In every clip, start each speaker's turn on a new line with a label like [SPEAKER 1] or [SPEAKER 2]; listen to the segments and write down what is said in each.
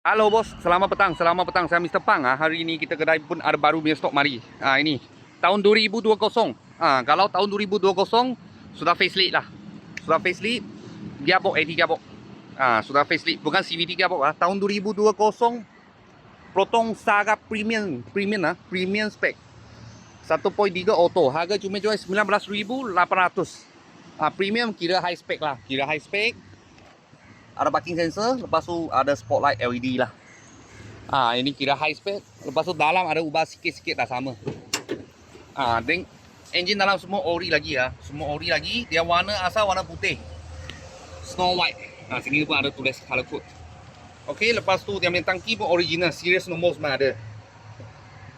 [SPEAKER 1] Halo bos, selamat petang, selamat petang. Saya Mr. Pang. Hari ini kita kedai pun ada baru punya stok mari. Ini tahun 2020. Kalau tahun 2020 sudah facelift lah. Sudah facelift, gearbox 80 gearbox. Sudah facelift, bukan CVT gearbox lah. Tahun 2020 Proton Saga premium spec. 1.3 auto. Harga cuma jual 19.800. Premium kira high spec lah, kira high spec. Ada parking sensor, lepas tu ada spotlight LED lah. Ini kira high spec. Lepas tu dalam ada ubah sikit-sikit dah sama. Dan engine dalam semua ori lagi lah. Semua ori lagi. Dia warna asal warna putih. Snow White. Sini pun ada tulis color code. Okey, lepas tu dia punya tangki pun original. Series nombor semua ada.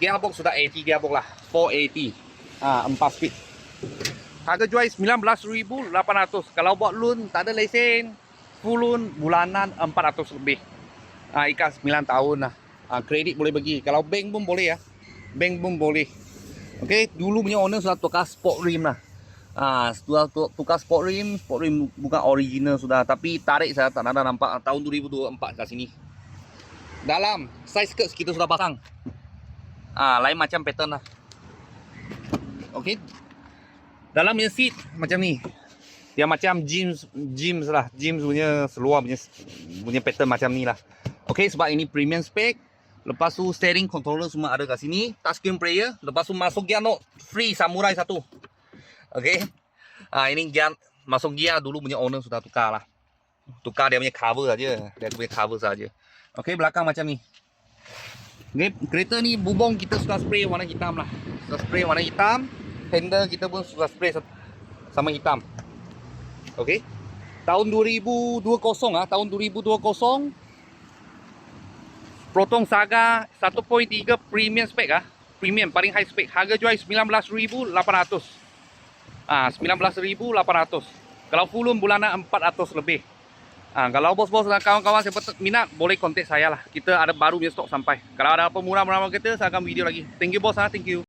[SPEAKER 1] Gearbox sudah 80 gearbox lah. 480. 4 speed. Harga jual 19.800. Kalau buat loan tak ada lesen, full loan bulanan 400 lebih. Ikat 9 tahun lah. Kredit boleh bagi. Kalau bank pun boleh ya. Bank pun boleh. Okey, dulu punya owner sudah tukar sport rim lah. Sudah tukar sport rim bukan original sudah, tapi tarik saya tak ada nampak tahun 2024 kat sini. Dalam size skirt kita sudah pasang. Lain macam pattern lah. Okey. Dalam punya seat macam ni. Dia macam jeans lah, jeans punya seluar punya pattern macam ni lah. Okey, sebab ini premium spec. Lepas tu steering controller semua ada kat sini, touchscreen player. Lepas tu masuk gear note free samurai satu. Okey. Ini gear masuk gear dulu punya owner sudah tukar lah. Tukar dia punya cover saja, dia punya cover saja. Okey, belakang macam ni. Okay, kereta ni bubong kita sudah spray warna hitam lah. Sudah spray warna hitam. Handle kita pun sudah spray sama hitam. Okey. Tahun 2020 tahun 2020 Proton Saga 1.3 premium spec premium paling high spec. Harga jual 19.800. 19.800. Kalau full loan bulanan 400 lebih. Kalau bos-bos dan kawan-kawan siapa minat boleh kontak saya lah. Kita ada baru punya stok sampai. Kalau ada apa murah-murah kita saya akan video lagi. Thank you bos, thank you.